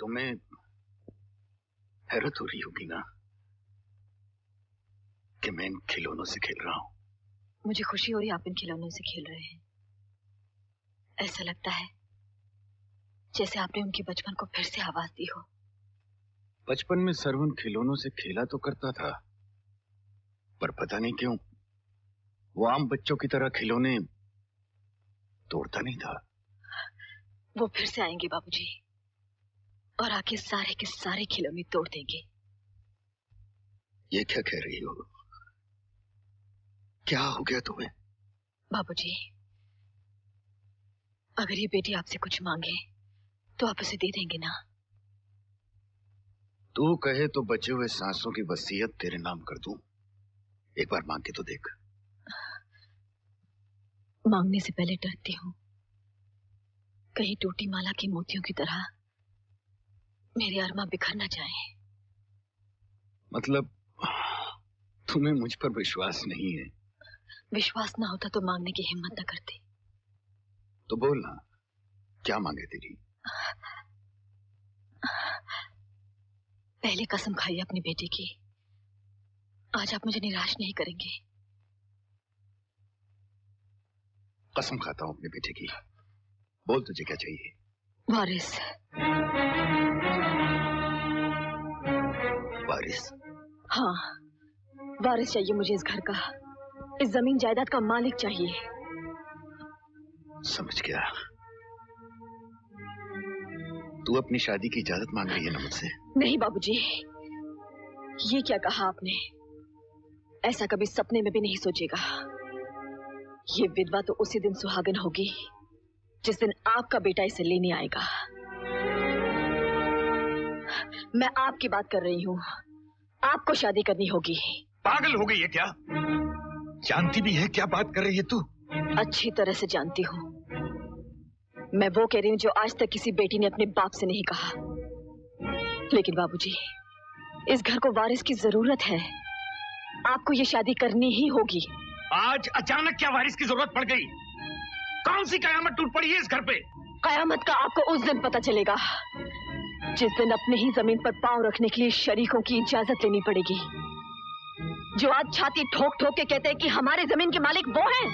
तुम्हें हैरत हो रही होगी ना कि मैं इन खिलौनों से खेल रहा हूं। मुझे खुशी हो रही है आप इन खिलौनों से खेल रहे हैं। ऐसा लगता है जैसे आपने उनके बचपन को फिर से आवाज दी हो। बचपन में सरवण खिलौनों से खेला तो करता था, पर पता नहीं क्यों वो आम बच्चों की तरह खिलौने तोड़ता नहीं था। वो फिर से आएंगे बाबूजी और आके सारे के सारे खिलौने तोड़ देंगे। ये क्या कह रही हो? क्या हो गया तुम्हें? बाबूजी, अगर ये बेटी आपसे कुछ मांगे तो आप उसे दे देंगे ना? तू कहे तो बचे हुए सांसों की वसीयत तेरे नाम कर दूं। एक बार मांग के तो देख। मांगने से पहले डरती हूँ कहीं टूटी माला के मोतियों की तरह मेरे अरमा बिखर न जाए। मतलब तुम्हें मुझ पर विश्वास नहीं है? विश्वास ना होता तो मांगने की हिम्मत न करती। तो बोलना, क्या मांगे तेरी? पहले कसम खाइए अपनी बेटी की, आज आप मुझे निराश नहीं करेंगे। कसम खाता हूं अपने बेटे की। बोल तुझे क्या चाहिए? वारिस। वारिस? हाँ, वारिस चाहिए मुझे इस घर का, इस जमीन जायदाद का मालिक चाहिए। समझ गया। तू अपनी शादी की इजाजत मांग रही है ना मुझसे? नहीं बाबूजी, ये क्या कहा आपने? ऐसा कभी सपने में भी नहीं सोचेगा। ये विधवा तो उसी दिन सुहागन होगी जिस दिन आपका बेटा इसे लेने आएगा। मैं आपकी बात कर रही हूँ, आपको शादी करनी होगी। पागल हो गई है क्या? जानती भी है क्या बात कर रही है तू? अच्छी तरह से जानती हूँ। मैं वो कह रही हूँ जो आज तक किसी बेटी ने अपने बाप से नहीं कहा। लेकिन बाबूजी, इस घर को वारिस की जरूरत है। आपको ये शादी करनी ही होगी। आज अचानक क्या वारिस की जरूरत पड़ गई? कौन सी कयामत टूट पड़ी है इस घर पे? कयामत का आपको उस दिन पता चलेगा जिस दिन अपने ही जमीन पर पांव रखने के लिए शरीकों की इजाजत लेनी पड़ेगी, जो आज छाती ठोक ठोक के कहते हैं कि हमारे जमीन के मालिक वो हैं।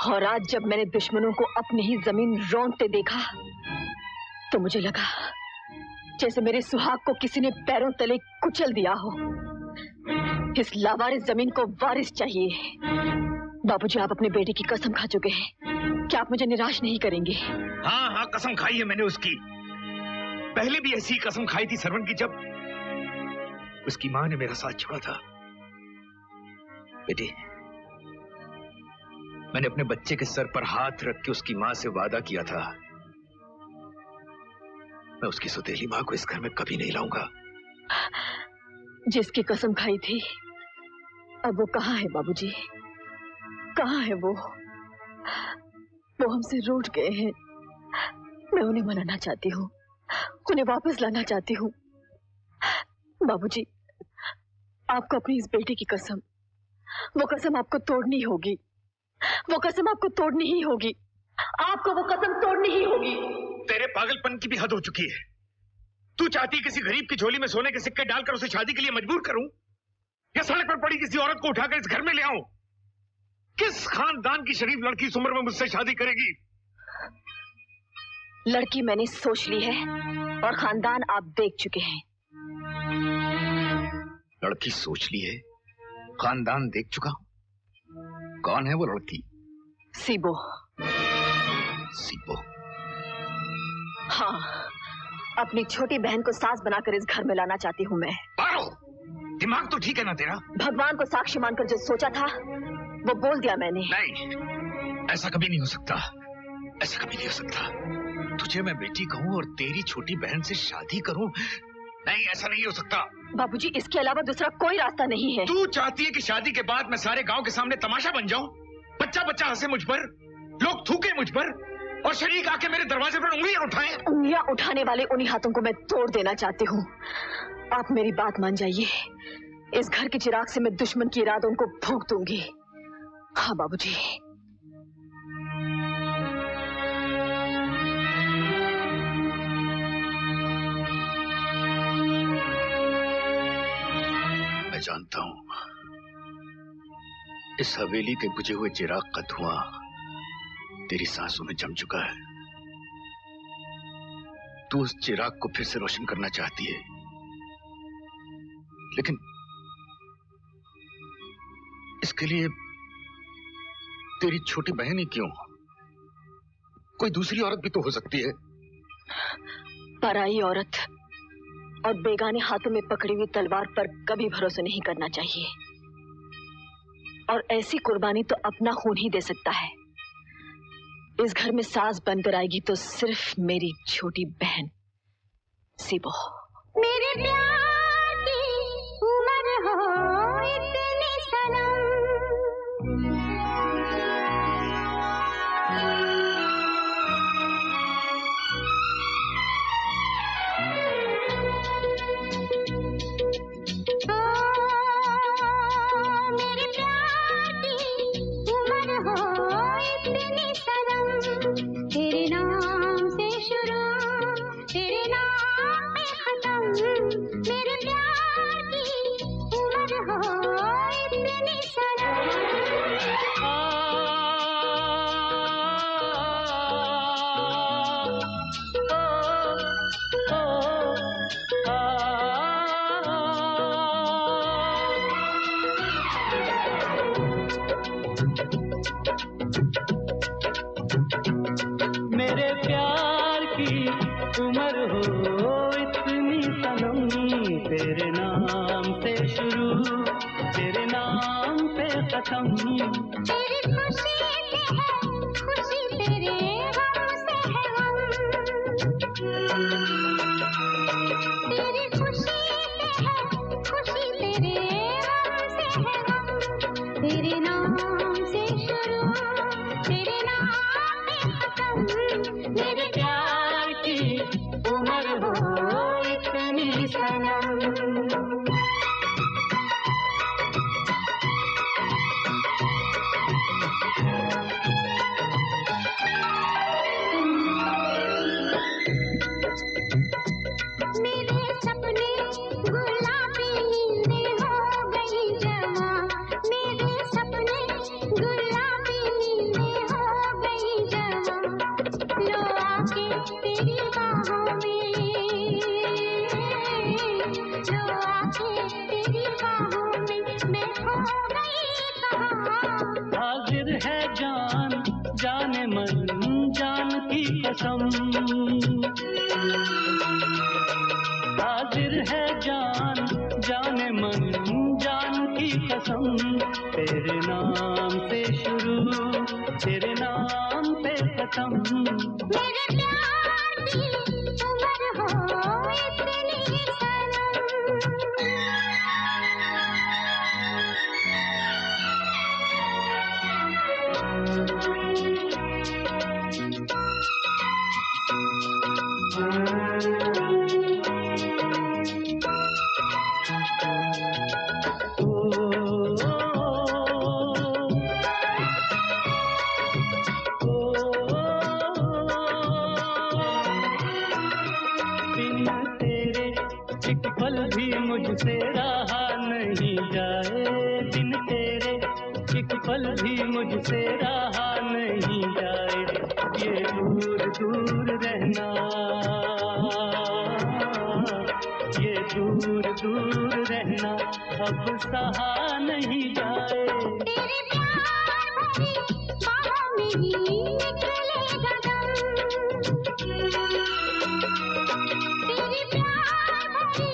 और आज जब मैंने दुश्मनों को अपनी ही जमीन रौंदते देखा तो मुझे लगा जैसे मेरे सुहाग को किसी ने पैरों तले कुचल दिया हो। इस लावारिस जमीन को वारिस चाहिए। बाबूजी, आप अपने बेटे की कसम खा चुके हैं, क्या आप मुझे निराश नहीं करेंगे? हाँ हाँ, कसम खाई है मैंने उसकी। पहले भी ऐसी कसम खाई थी सरवण की, जब उसकी मां ने मेरा साथ छोड़ा था। बेटी, मैंने अपने बच्चे के सर पर हाथ रख के उसकी मां से वादा किया था, मैं उसकी सौतेली मां को इस घर में कभी नहीं लाऊंगा। जिसकी कसम खाई थी अब वो कहाँ है बाबूजी? कहाँ है वो? वो हमसे रूठ गए हैं। मैं उन्हें मनाना चाहती हूँ, उन्हें वापस लाना चाहती हूँ। बाबूजी, आपको अपनी इस बेटी की कसम, वो कसम आपको तोड़नी होगी। वो कसम आपको तोड़नी ही होगी। आपको वो कसम तोड़नी ही होगी। तेरे पागलपन की भी हद हो चुकी है। तू चाहती है किसी गरीब की झोली में सोने के सिक्के डालकर उसे शादी के लिए मजबूर करूं, या सड़क पर पड़ी किसी औरत को उठाकर इस घर में ले आऊं? किस खानदान की शरीफ लड़की इस उम्र में मुझसे शादी करेगी? लड़की मैंने सोच ली है और खानदान आप देख चुके हैं। लड़की सोच ली है, खानदान देख चुका हूं। कौन है वो लड़की? सीबो। सीबो? हाँ, अपनी छोटी बहन को सास बनाकर इस घर में लाना चाहती हूँ मैं। पारो, दिमाग तो ठीक है ना तेरा? भगवान को साक्षी मानकर जो सोचा था वो बोल दिया मैंने। नहीं, ऐसा कभी नहीं हो सकता। ऐसा कभी नहीं हो सकता। तुझे मैं बेटी कहूँ और तेरी छोटी बहन से शादी करूँ? नहीं, ऐसा नहीं हो सकता। बाबूजी, इसके अलावा दूसरा कोई रास्ता नहीं है। तू चाहती है कि शादी के बाद मैं सारे गांव के सामने तमाशा बन जाऊं? बच्चा बच्चा हंसे मुझ पर, लोग थूके मुझ पर, और शरीक आके मेरे दरवाजे पर उंगलियां उठाएं? उंगलियां उठाने वाले उन्हीं हाथों को मैं तोड़ देना चाहती हूँ। आप मेरी बात मान जाइए। इस घर के चिराग से मैं दुश्मन के इरादों को फूंक दूंगी। हाँ बाबूजी। जानता हूं, इस हवेली के बुझे हुए चिराग का धुआं तेरी सांसों में जम चुका है। तू उस चिराग को फिर से रोशन करना चाहती है, लेकिन इसके लिए तेरी छोटी बहन ही क्यों? कोई दूसरी औरत भी तो हो सकती है। पराई औरत और बेगाने हाथों में पकड़ी हुई तलवार पर कभी भरोसा नहीं करना चाहिए। और ऐसी कुर्बानी तो अपना खून ही दे सकता है। इस घर में सास बनकर आएगी तो सिर्फ मेरी छोटी बहन सिबो। मेरे प्यार की उम्र हो इतनी सनम, मेरे प्यार की उम्र हो इतनी सनम, तेरे नाम से शुरू तेरे नाम पे खत्म, मेरे प्यार की उम्र हो इतनी सनम। मेरे प्यार की उम्र हो इतनी सनम, तेरे नाम से शुरू तेरे नाम पे खत्म, तेरी खुशी से है खुशी, तेरे गम से है गम, तेरी खुशी से है खुशी, तेरे गम से है गम, तेरे नाम से शुरू तेरे नाम पे खत्म, मेरे प्यार की उम्र हो इतनी सनम। मेरे सपने गुलाबी नींदें हो गई जमा, मेरे सपने गुलाबी नींदें हो गई जमा, लो आके तेरी बाहों में, लो आके तेरी बाहों में, मैं खो गई कहाँ। हाजिर है जान जाने मन जान की कसम, हाजिर है जान जाने मन जान की कसम, तेरे नाम से शुरू तेरे नाम पे खत्म, मेरे प्यार की उम्र हो इतनी सनम। बिन तेरे एक पल भी मुझसे रहा नहीं जाए, बिन तेरे एक पल भी मुझसे रहा नहीं जाए, ये दूर दूर रहना, ये दूर दूर रहना अब सहा नहीं जाए। तेरे प्यार भरी बाहों में ही निकलेगा दम, तेरे प्यार भरी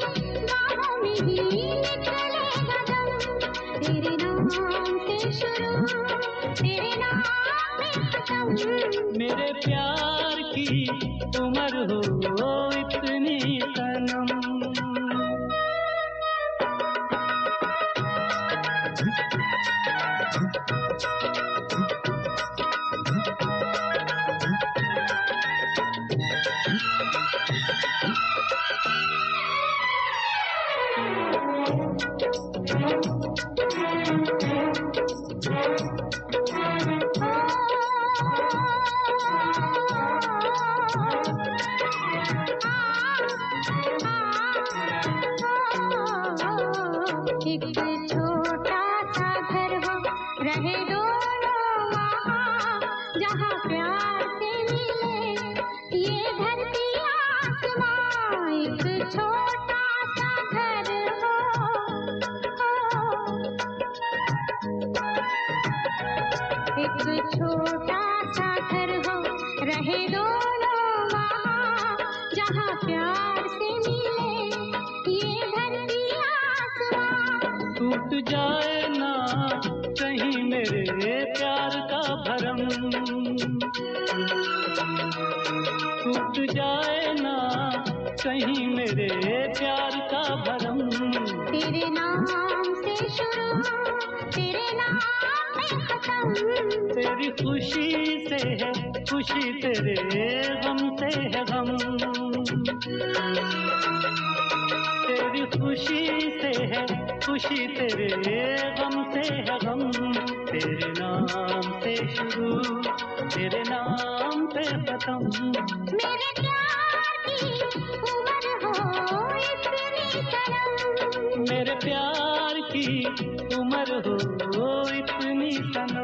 बाहों में ही निकलेगा दम, तेरे नाम से शुरू तेरे नाम पे खत्म, मेरे प्यार की उम्र हो इतनी सनम। जहाँ प्यार से मिले ये धरती आसमां, एक छोटा सा घर एक छोटा सा घर हो, रहे दोनों वहाँ जहाँ प्यार से मिले ये धरती आसमां। टूट जाए ना कहीं मेरे प्यार का भरम, टूट जाए ना कहीं मेरे प्यार का भरम। तेरे नाम से शुरू, तेरे नाम पे खत्म, तेरी खुशी से है खुशी, तेरे गम से है गम। तेरी खुशी से है खुशी, तेरे गम से है गम। तेरे नाम से शुरू, तेरे नाम पे खत्म। मेरे प्यार की उम्र हो इतनी सनम, मेरे प्यार की उम्र हो इतनी सनम।